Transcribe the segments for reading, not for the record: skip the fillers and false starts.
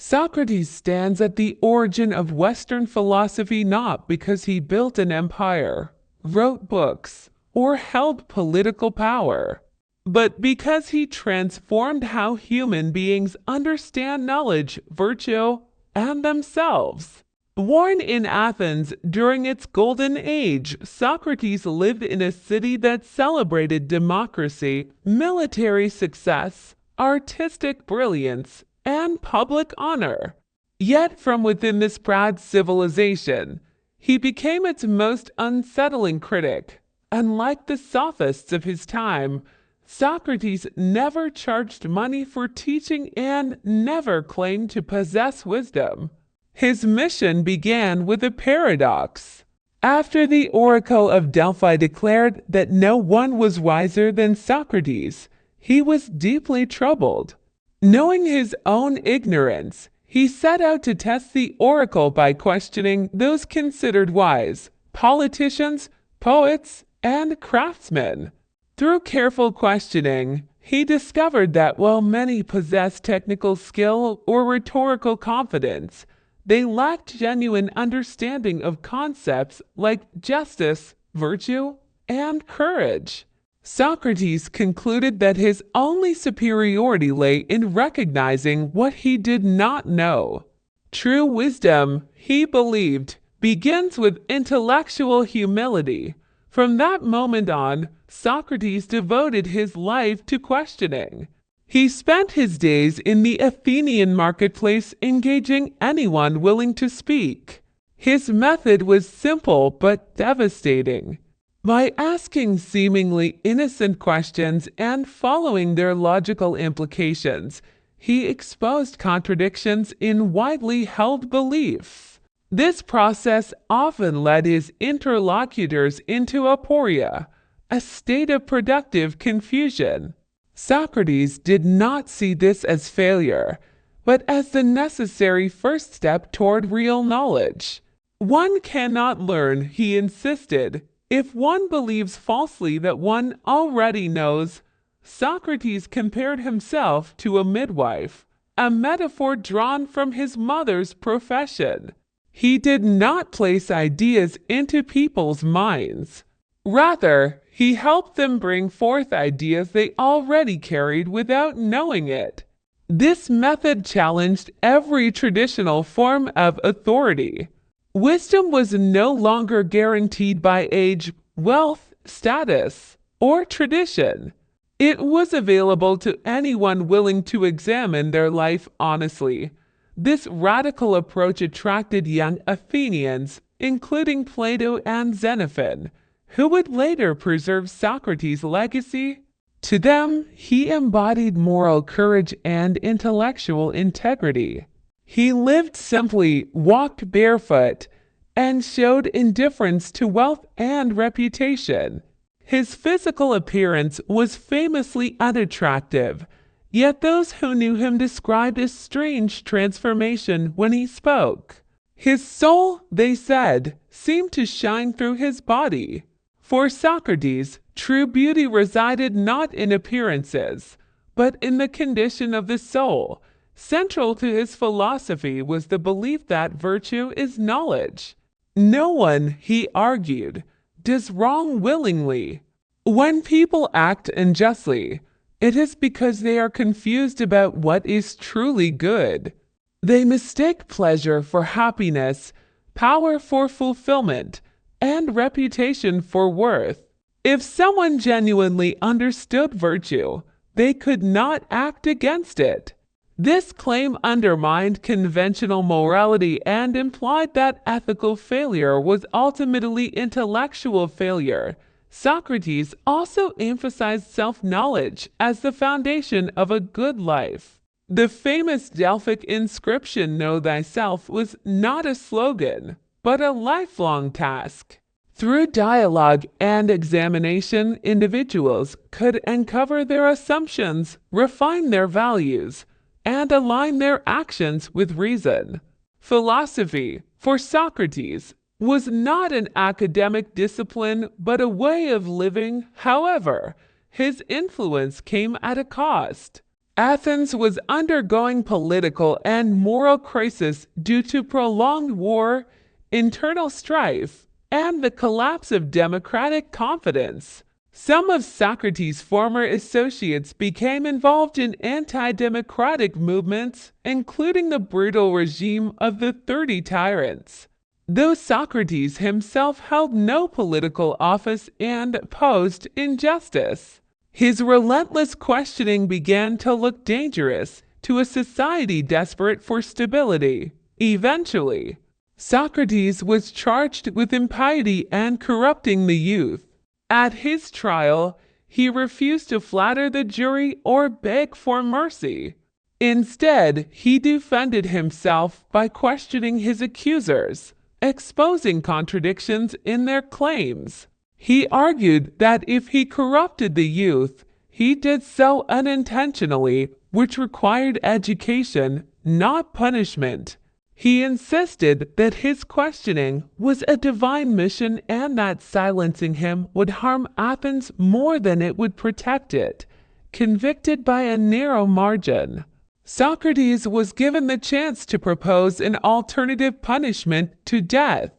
Socrates stands at the origin of Western philosophy not because he built an empire, wrote books, or held political power, but because he transformed how human beings understand knowledge, virtue, and themselves. Born in Athens during its golden age, Socrates lived in a city that celebrated democracy, military success, artistic brilliance, and public honor. Yet from within this proud civilization, he became its most unsettling critic. Unlike the sophists of his time, Socrates never charged money for teaching and never claimed to possess wisdom. His mission began with a paradox. After the oracle of Delphi declared that no one was wiser than Socrates, he was deeply troubled. Knowing his own ignorance, he set out to test the oracle by questioning those considered wise, politicians, poets, and craftsmen. Through careful questioning, he discovered that while many possessed technical skill or rhetorical confidence, they lacked genuine understanding of concepts like justice, virtue, and courage. Socrates concluded that his only superiority lay in recognizing what he did not know. True wisdom, he believed, begins with intellectual humility. From that moment on, Socrates devoted his life to questioning. He spent his days in the Athenian marketplace engaging anyone willing to speak. His method was simple but devastating. By asking seemingly innocent questions and following their logical implications, he exposed contradictions in widely held beliefs. This process often led his interlocutors into aporia, a state of productive confusion. Socrates did not see this as failure, but as the necessary first step toward real knowledge. One cannot learn, he insisted, if one believes falsely that one already knows. Socrates compared himself to a midwife, a metaphor drawn from his mother's profession. He did not place ideas into people's minds. Rather, he helped them bring forth ideas they already carried without knowing it. This method challenged every traditional form of authority. Wisdom was no longer guaranteed by age, wealth, status, or tradition. It was available to anyone willing to examine their life honestly. This radical approach attracted young Athenians, including Plato and Xenophon, who would later preserve Socrates' legacy. To them, he embodied moral courage and intellectual integrity. He lived simply, walked barefoot, and showed indifference to wealth and reputation. His physical appearance was famously unattractive, yet those who knew him described a strange transformation when he spoke. His soul, they said, seemed to shine through his body. For Socrates, true beauty resided not in appearances, but in the condition of the soul. Central to his philosophy was the belief that virtue is knowledge. No one, he argued, does wrong willingly. When people act unjustly, it is because they are confused about what is truly good. They mistake pleasure for happiness, power for fulfillment, and reputation for worth. If someone genuinely understood virtue, they could not act against it. This claim undermined conventional morality and implied that ethical failure was ultimately intellectual failure. Socrates also emphasized self-knowledge as the foundation of a good life. The famous Delphic inscription, "Know thyself," was not a slogan, but a lifelong task. Through dialogue and examination, individuals could uncover their assumptions, refine their values, and align their actions with reason. Philosophy, for Socrates, was not an academic discipline but a way of living. However, his influence came at a cost. Athens was undergoing political and moral crisis due to prolonged war, internal strife, and the collapse of democratic confidence. Some of Socrates' former associates became involved in anti-democratic movements, including the brutal regime of the 30 Tyrants. Though Socrates himself held no political office and opposed injustice, his relentless questioning began to look dangerous to a society desperate for stability. Eventually, Socrates was charged with impiety and corrupting the youth. At his trial, he refused to flatter the jury or beg for mercy. Instead, he defended himself by questioning his accusers, exposing contradictions in their claims. He argued that if he corrupted the youth, he did so unintentionally, which required education, not punishment. He insisted that his questioning was a divine mission and that silencing him would harm Athens more than it would protect it, convicted by a narrow margin. Socrates was given the chance to propose an alternative punishment to death.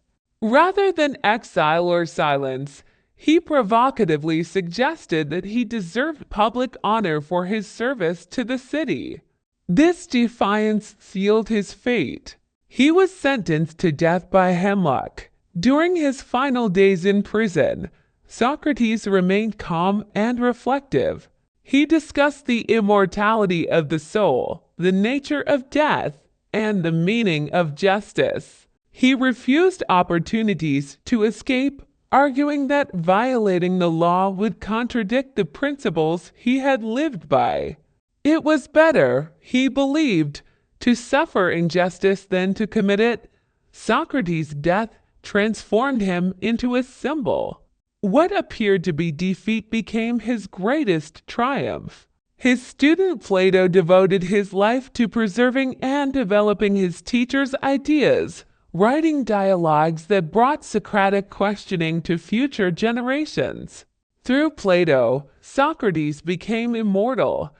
Rather than exile or silence, he provocatively suggested that he deserved public honor for his service to the city. This defiance sealed his fate. He was sentenced to death by hemlock. During his final days in prison, Socrates remained calm and reflective. He discussed the immortality of the soul, the nature of death, and the meaning of justice. He refused opportunities to escape, arguing that violating the law would contradict the principles he had lived by. It was better, he believed, to suffer injustice than to commit it. Socrates' death transformed him into a symbol. What appeared to be defeat became his greatest triumph. His student Plato devoted his life to preserving and developing his teacher's ideas, writing dialogues that brought Socratic questioning to future generations. Through Plato, Socrates became immortal.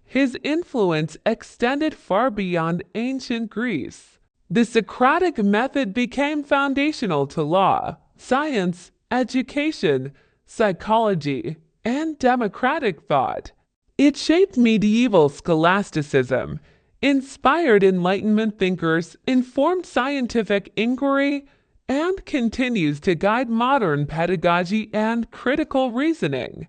His influence extended far beyond ancient Greece. The Socratic method became foundational to law, science, education, psychology, and democratic thought. It shaped medieval scholasticism, inspired Enlightenment thinkers, informed scientific inquiry, and continues to guide modern pedagogy and critical reasoning.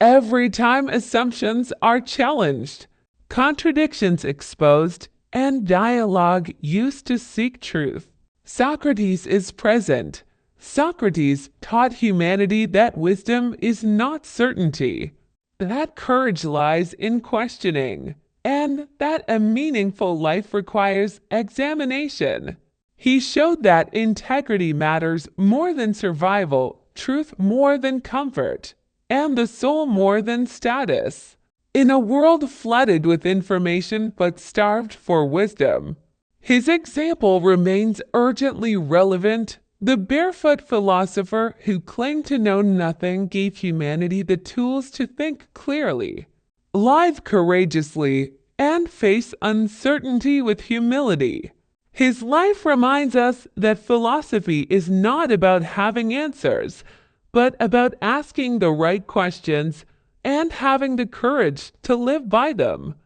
Every time assumptions are challenged, contradictions exposed, and dialogue used to seek truth, Socrates is present. Socrates taught humanity that wisdom is not certainty, that courage lies in questioning, and that a meaningful life requires examination. He showed that integrity matters more than survival, truth more than comfort, and the soul more than status. In a world flooded with information but starved for wisdom, his example remains urgently relevant. The barefoot philosopher who claimed to know nothing gave humanity the tools to think clearly, live courageously, and face uncertainty with humility. His life reminds us that philosophy is not about having answers, but about asking the right questions and having the courage to live by them.